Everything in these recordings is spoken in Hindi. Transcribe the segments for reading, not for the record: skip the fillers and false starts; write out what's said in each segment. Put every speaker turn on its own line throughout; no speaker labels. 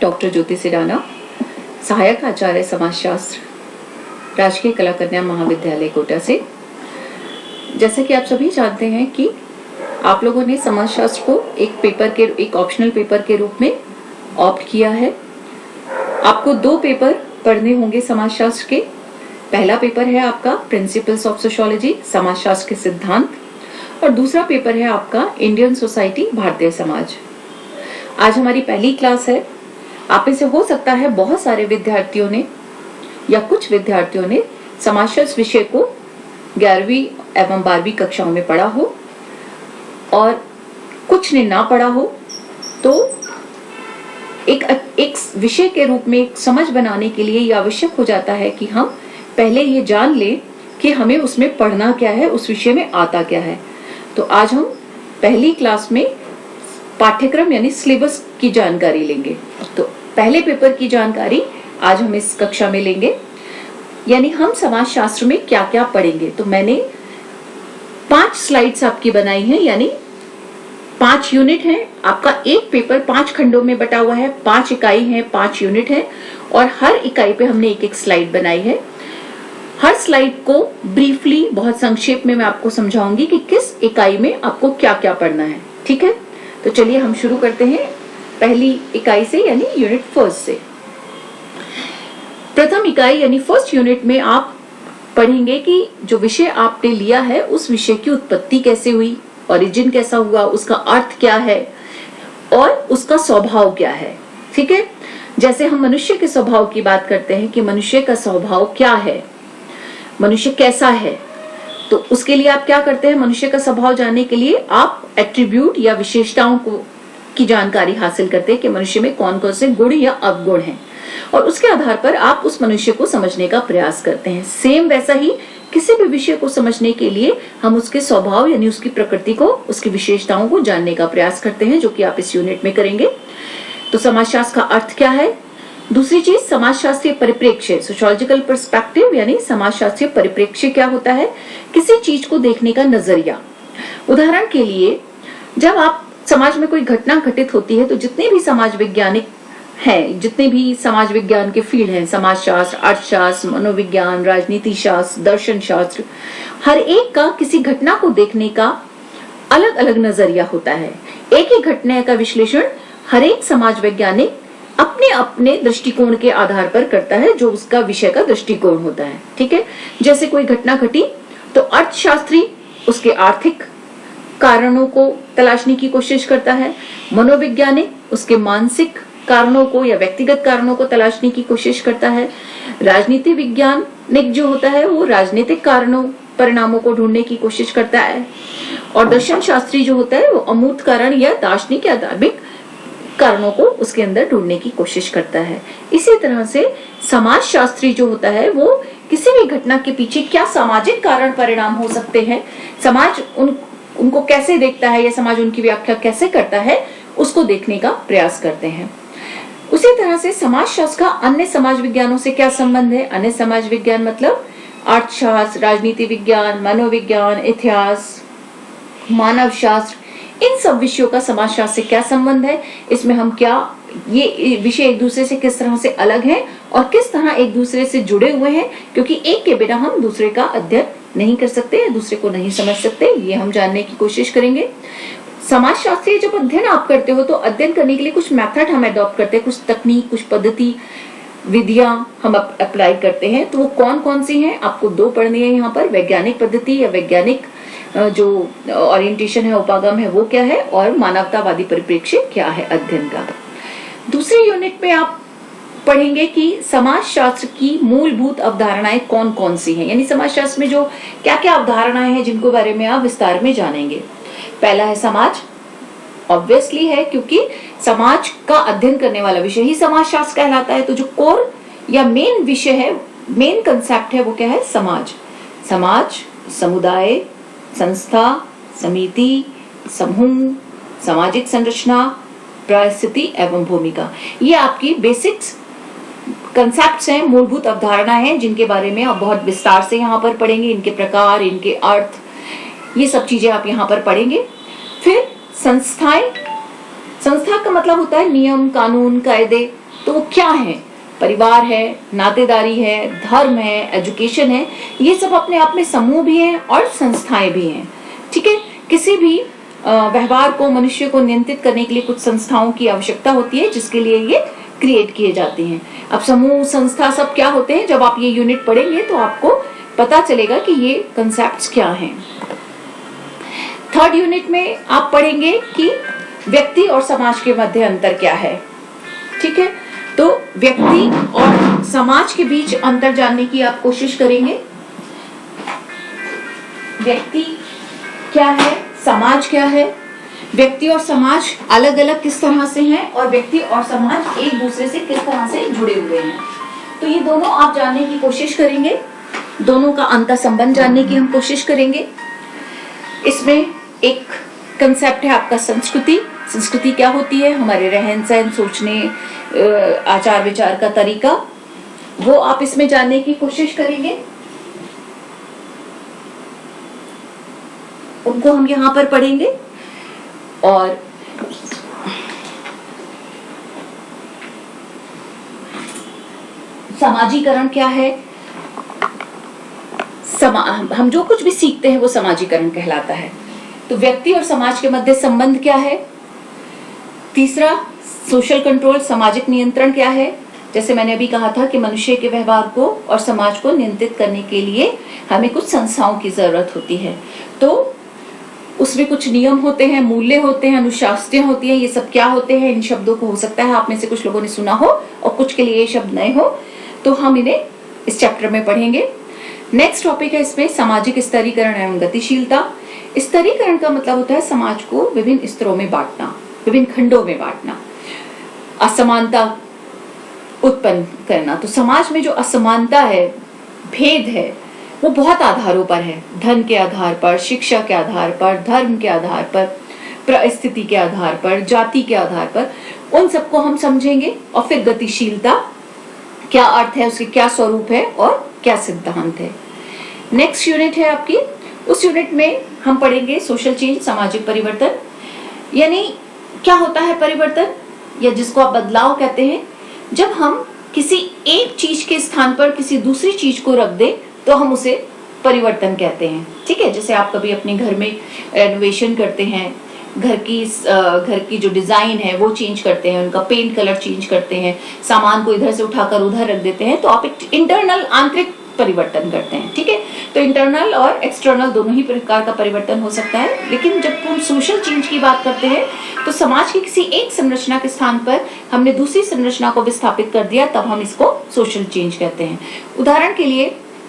डॉक्टर ज्योति सिडाना, सहायक आचार्य समाजशास्त्र, राजकीय कला कन्या महाविद्यालय कोटा से। जैसा कि आप सभी जानते हैं कि आप लोगों ने समाजशास्त्र को एक ऑप्शनल पेपर के रूप में ऑप्ट किया है। आपको 2 पेपर पढ़ने होंगे समाजशास्त्र के। पहला पेपर है आपका प्रिंसिपल्स ऑफ सोशियोलॉजी, समाजशास्त्र के सिद्धांत, और दूसरा पेपर है आपका इंडियन सोसाइटी, भारतीय समाज। आज हमारी पहली क्लास है। आप में से हो सकता है बहुत सारे विद्यार्थियों ने या कुछ विद्यार्थियों ने समाजशास्त्र विषय को 11वीं एवं 12वीं कक्षाओं में पढ़ा हो और कुछ ने ना पढ़ा हो। तो एक विषय के रूप में एक समझ बनाने के लिए यह आवश्यक हो जाता है कि हम पहले ये जान लें कि हमें उसमें पढ़ना क्या है, उस विषय में आता क्या है। तो आज हम पहली क्लास में पाठ्यक्रम यानी सिलेबस की जानकारी लेंगे। तो पहले पेपर की जानकारी आज हम इस कक्षा में लेंगे, यानी हम समाजशास्त्र में क्या क्या पढ़ेंगे। तो मैंने 5 स्लाइड्स आपकी बनाई हैं, यानी 5 यूनिट हैं। आपका एक पेपर 5 खंडों में बटा हुआ है, 5 इकाई है, 5 यूनिट है, और हर इकाई पे हमने एक स्लाइड बनाई है। हर स्लाइड को ब्रीफली, बहुत संक्षेप में मैं आपको समझाऊंगी कि किस इकाई में आपको क्या क्या पढ़ना है। ठीक है, तो चलिए हम शुरू करते हैं पहली इकाई से, यानी यूनिट 1 से। प्रथम इकाई यानी फर्स्ट यूनिट में आप पढ़ेंगे कि जो विषय आपने लिया है उस विषय की उत्पत्ति कैसे हुई, ओरिजिन कैसा हुआ, उसका अर्थ क्या है और उसका स्वभाव क्या है। ठीक है, जैसे हम मनुष्य के स्वभाव की बात करते हैं कि मनुष्य का स्वभाव क्या है, मनुष्य कैसा है, तो उसके लिए आप क्या करते हैं, मनुष्य का स्वभाव जानने के लिए आप एट्रीब्यूट या विशेषताओं की जानकारी हासिल करते हैं कि मनुष्य में कौन कौन से गुण या अवगुण हैं, और उसके आधार पर आप उस मनुष्य को समझने का प्रयास करते हैं। सेम वैसा ही किसी भी विषय को समझने के लिए हम उसके स्वभाव यानी उसकी प्रकृति को, उसकी विशेषताओं को जानने का प्रयास करते हैं, जो कि आप इस यूनिट में करेंगे। तो समाजशास्त्र का अर्थ क्या है। दूसरी चीज, समाजशास्त्रीय परिप्रेक्ष्य, सोशियोलॉजिकल पर्सपेक्टिव, यानी समाजशास्त्रीय परिप्रेक्ष्य क्या होता है, किसी चीज को देखने का नजरिया। उदाहरण के लिए, जब आप समाज में कोई घटना घटित होती है तो जितने भी समाज वैज्ञानिक हैं, जितने भी समाज विज्ञान के फील्ड हैं, समाजशास्त्र, अर्थशास्त्र, मनोविज्ञान, राजनीति शास्त्र, दर्शन शास्त्र, हर एक का किसी घटना को देखने का अलग अलग नजरिया होता है। एक ही घटना का विश्लेषण हर एक समाज वैज्ञानिक अपने अपने दृष्टिकोण के आधार पर करता है, जो उसका विषय का दृष्टिकोण होता है। ठीक है, जैसे कोई घटना घटी तो अर्थशास्त्री उसके आर्थिक कारणों को तलाशने की कोशिश करता है, मनोवैज्ञानिक उसके मानसिक कारणों को या व्यक्तिगत कारणों को तलाशने की कोशिश करता है, राजनीति विज्ञानिक जो होता है वो राजनीतिक कारणों परिणामों को ढूंढने की कोशिश करता है, और दर्शन शास्त्री जो होता है वो अमूर्त कारण या दार्शनिक या धार्मिक कारणों को उसके अंदर ढूंढने की कोशिश करता है। इसी तरह से समाजशास्त्री जो होता है वो किसी भी घटना के पीछे क्या सामाजिक कारण परिणाम हो सकते हैं, समाज उनको कैसे देखता है या समाज उनकी व्याख्या कैसे करता है, उसको देखने का प्रयास करते हैं। उसी तरह से समाजशास्त्र का अन्य समाज विज्ञानों से क्या संबंध है। अन्य समाज विज्ञान मतलब अर्थशास्त्र, राजनीति विज्ञान, मनोविज्ञान, इतिहास, मानव शास्त्र, इन सब विषयों का समाजशास्त्र से क्या संबंध है, इसमें हम क्या, ये विषय एक दूसरे से किस तरह से अलग हैं और किस तरह एक दूसरे से जुड़े हुए हैं, क्योंकि एक के बिना हम दूसरे का अध्ययन नहीं कर सकते, दूसरे को नहीं समझ सकते, ये हम जानने की कोशिश करेंगे। समाजशास्त्रीय जब अध्ययन आप करते हो तो अध्ययन करने के लिए कुछ मेथड हम अडॉप्ट करते हैं, कुछ तकनीक, कुछ पद्धति, विधियां हम अप्लाई करते हैं। तो वो कौन कौन सी हैं, आपको 2 पढ़नी है यहाँ पर। वैज्ञानिक पद्धति या वैज्ञानिक जो ओरिएंटेशन है, उपागम है, वो क्या है, और मानवतावादी परिप्रेक्ष्य क्या है अध्ययन का। दूसरी यूनिट में आप पढ़ेंगे कि समाजशास्त्र की मूलभूत अवधारणाएं कौन कौन सी हैं, यानी समाजशास्त्र में जो क्या क्या अवधारणाएं हैं जिनको बारे में आप विस्तार में जानेंगे। पहला है समाज, ऑब्वियसली है क्योंकि समाज का अध्ययन करने वाला विषय ही समाजशास्त्र कहलाता है। तो जो कोर या मेन विषय है, मेन कंसेप्ट है, वो क्या है, समाज। समाज, समुदाय, संस्था, समिति, समूह, सामाजिक संरचना, परिस्थिति एवं भूमिका, ये आपकी बेसिक्स कंसेप्ट्स हैं, मूलभूत अवधारणाएं हैं, जिनके बारे में आप बहुत विस्तार से यहाँ पर पढ़ेंगे। इनके प्रकार, इनके अर्थ, ये सब चीजें आप यहाँ पर पढ़ेंगे। फिर संस्थाएं, संस्था का मतलब होता है नियम, कानून, कायदे, तो वो क्या है? परिवार है, नातेदारी है, धर्म है, एजुकेशन है, ये सब अपने आप में समूह भी हैं और संस्थाएं भी हैं। ठीक है, किसी भी व्यवहार को, मनुष्य को नियंत्रित करने के लिए कुछ संस्थाओं की आवश्यकता होती है जिसके लिए ये क्रिएट किए जाते हैं। अब समूह, संस्था सब क्या होते हैं, जब आप ये यूनिट पढ़ेंगे तो आपको पता चलेगा कि ये कंसेप्ट्स क्या हैं। थर्ड यूनिट में आप पढ़ेंगे कि व्यक्ति और समाज के मध्य अंतर क्या है। ठीक है, तो व्यक्ति और समाज के बीच अंतर जानने की आप कोशिश करेंगे। व्यक्ति क्या है, समाज क्या है, व्यक्ति और समाज अलग अलग किस तरह से हैं और व्यक्ति और समाज एक दूसरे से किस तरह से जुड़े हुए हैं, तो ये दोनों आप जानने की कोशिश करेंगे। दोनों का अंतर संबंध जानने की हम कोशिश करेंगे। इसमें एक कंसेप्ट है आपका संस्कृति। संस्कृति क्या होती है? हमारे रहन सहन, सोचने, आचार विचार का तरीका, वो आप इसमें जानने की कोशिश करेंगे। उनको हम यहाँ पर पढ़ेंगे। और समाजीकरण क्या है? हम जो कुछ भी सीखते हैं वो समाजीकरण कहलाता है। तो व्यक्ति और समाज के मध्य संबंध क्या है? तीसरा, सोशल कंट्रोल, सामाजिक नियंत्रण क्या है? जैसे मैंने अभी कहा था कि मनुष्य के व्यवहार को और समाज को नियंत्रित करने के लिए हमें कुछ संस्थाओं की जरूरत होती है। तो उसमें कुछ नियम होते हैं, मूल्य होते हैं, अनुशासनाएं होती हैं। ये सब क्या होते हैं? इन शब्दों को हो सकता है आप में से कुछ लोगों ने सुना हो और कुछ के लिए ये शब्द नए हो, तो हम इन्हें इस चैप्टर में पढ़ेंगे। नेक्स्ट टॉपिक है इसमें सामाजिक स्तरीकरण एवं गतिशीलता। स्तरीकरण का मतलब होता है समाज को विभिन्न स्तरों में बांटना, विभिन्न खंडों में बांटना, असमानता उत्पन्न करना। तो समाज में जो असमानता है, भेद है, वो बहुत आधारों पर है। धन के आधार पर, शिक्षा के आधार पर, धर्म के आधार पर, परिस्थिति के आधार पर, जाति के आधार पर, उन सबको हम समझेंगे। और फिर गतिशीलता क्या अर्थ है, उसके क्या स्वरूप है और क्या सिद्धांत है। नेक्स्ट यूनिट है आपकी, उस यूनिट में हम पढ़ेंगे सोशल चेंज, सामाजिक परिवर्तन। यानी क्या होता है परिवर्तन, या जिसको आप बदलाव कहते हैं? जब हम किसी एक चीज के स्थान पर किसी दूसरी चीज को रख दें तो हम उसे परिवर्तन कहते हैं। ठीक है, जैसे आप कभी अपने घर में रेनोवेशन करते हैं, घर की जो डिजाइन है वो चेंज करते हैं, उनका पेंट कलर चेंज करते हैं, सामान को इधर से उठाकर उधर रख देते हैं, तो आप एक इंटरनल, आंतरिक परिवर्तन करते हैं। ठीक है, तो इंटरनल और एक्सटर्नल दोनों ही प्रकार का परिवर्तन हो सकता है। लेकिन जब हम सोशल चेंज की बात करते हैं तो समाज की किसी एक संरचना के स्थान पर हमने दूसरी संरचना को विस्थापित कर दिया, तब हम इसको सोशल चेंज कहते हैं। उदाहरण के लिए,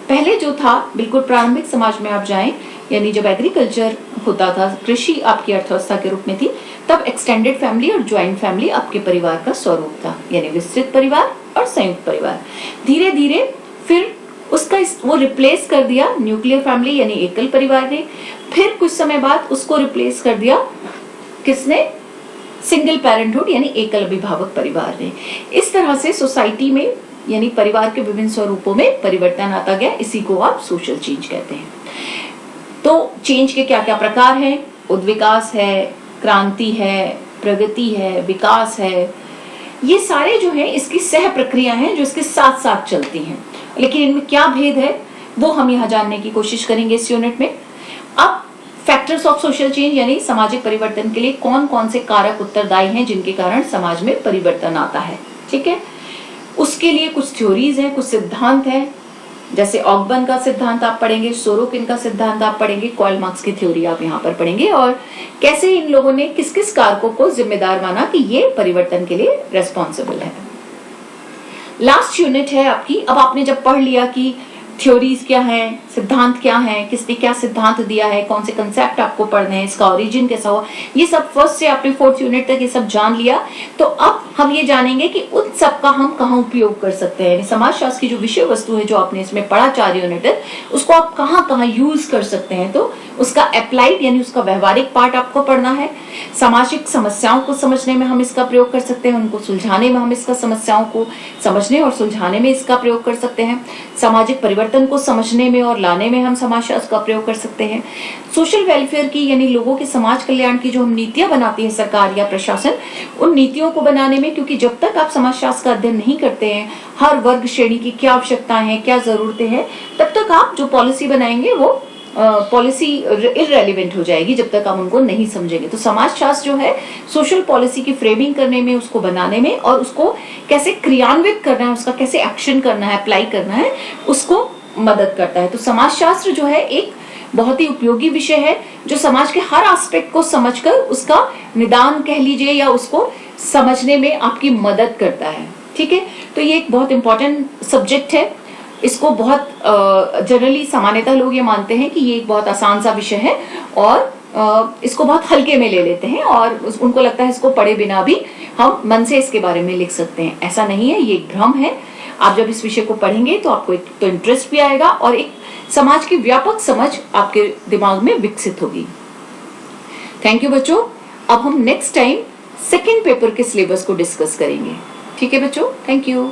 पहले जो था, बिल्कुल प्रारंभिक समाज में आप जाएं, यानी जब एग्रीकल्चर होता था, कृषि आपकी अर्थव्यवस्था के रूप में थी, तब एक्सटेंडेड फैमिली और ज्वाइंट फैमिली आपके परिवार का स्वरूप था, यानी विस्तृत परिवार और संयुक्त परिवार। धीरे धीरे फिर उसका वो रिप्लेस कर दिया न्यूक्लियर फैमिली यानी एकल परिवार ने। फिर कुछ समय बाद उसको रिप्लेस कर दिया किसने? सिंगल पेरेंटहुड यानी एकल अभिभावक परिवार ने। इस तरह से सोसाइटी में यानी परिवार के विभिन्न स्वरूपों में परिवर्तन आता गया। इसी को आप सोशल चेंज कहते हैं। तो चेंज के क्या क्या प्रकार हैं? उद्विकास है, क्रांति है, प्रगति है, विकास है। ये सारे जो है इसकी सह प्रक्रिया हैं जो इसके साथ साथ चलती हैं। लेकिन इनमें क्या भेद है वो हम यहाँ जानने की कोशिश करेंगे इस यूनिट में। अब फैक्टर्स ऑफ सोशल चेंज यानी सामाजिक परिवर्तन के लिए कौन कौन से कारक उत्तरदायी हैं जिनके कारण समाज में परिवर्तन आता है। ठीक है, उसके लिए कुछ थ्योरीज हैं, कुछ सिद्धांत हैं। जैसे ऑगबर्न का सिद्धांत आप पढ़ेंगे, सोरोकिन का सिद्धांत आप पढ़ेंगे, कार्ल मार्क्स की थ्योरी आप यहाँ पर पढ़ेंगे, और कैसे इन लोगों ने किस किस कारकों को जिम्मेदार माना कि ये परिवर्तन के लिए रेस्पॉन्सिबल है। लास्ट यूनिट है आपकी। अब आपने जब पढ़ लिया कि थ्योरीज क्या है, सिद्धांत क्या है, किसने क्या सिद्धांत दिया है, कौन से कंसेप्ट आपको पढ़ने हैं, इसका ओरिजिन कैसा हो, ये सब फर्स्ट से आपने फोर्थ यूनिट तक ये सब जान लिया। तो अब हम ये जानेंगे कि उन सब का हम कहाँ उपयोग कर सकते हैं। समाजशास्त्र की जो विषय वस्तु है जो आपने इसमें पढ़ा 4 यूनिट है, उसको आप कहाँ कहाँ यूज कर सकते हैं। तो उसका अप्लाइड यानी उसका व्यवहारिक पार्ट आपको पढ़ना है। सामाजिक समस्याओं को समझने में हम इसका प्रयोग कर सकते हैं, उनको सुलझाने में हम इसका समस्याओं को समझने और सुलझाने में इसका प्रयोग कर सकते हैं। सामाजिक परिवर्तन को समझने में और लाने में हम समाजशास्त्र का प्रयोग कर सकते हैं। सोशल वेलफेयर की यानी लोगों के समाज कल्याण की जो हम नीतियां बनाती है सरकार या प्रशासन, उन नीतियों को बनाने में, क्योंकि जब तक आप समाज समाजशास्त्र का अध्ययन नहीं करते हैं, हर वर्ग श्रेणी की क्या आवश्यकताएं हैं, क्या जरूरतें हैं, तब तक आप जो पॉलिसी बनाएंगे वो पॉलिसी इररेलेवेंट हो जाएगी जब तक आप उनको नहीं समझेंगे। तो समाजशास्त्र जो है सोशल पॉलिसी की फ्रेमिंग करने में, उसको बनाने में और उसको कैसे क्रियान्वित करना है, उसका कैसे एक्शन करना है, अप्लाई करना है, उसको मदद करता है। तो समाजशास्त्र जो है एक बहुत ही उपयोगी विषय है जो समाज के हर एस्पेक्ट को समझकर उसका निदान कह लीजिए या उसको समझने में आपकी मदद करता है। ठीक है, तो ये एक बहुत इंपॉर्टेंट सब्जेक्ट है। इसको बहुत जनरली सामान्यतः लोग ये मानते हैं कि ये एक बहुत आसान सा विषय है और इसको बहुत हल्के में ले लेते हैं और उनको लगता है इसको पढ़े बिना भी हम मन से इसके बारे में लिख सकते हैं। ऐसा नहीं है, ये एक भ्रम है। आप जब इस विषय को पढ़ेंगे तो आपको एक तो इंटरेस्ट भी आएगा और एक समाज की व्यापक समझ आपके दिमाग में विकसित होगी। थैंक यू बच्चों। अब हम नेक्स्ट टाइम सेकेंड पेपर के सिलेबस को डिस्कस करेंगे। ठीक है बच्चों, थैंक यू।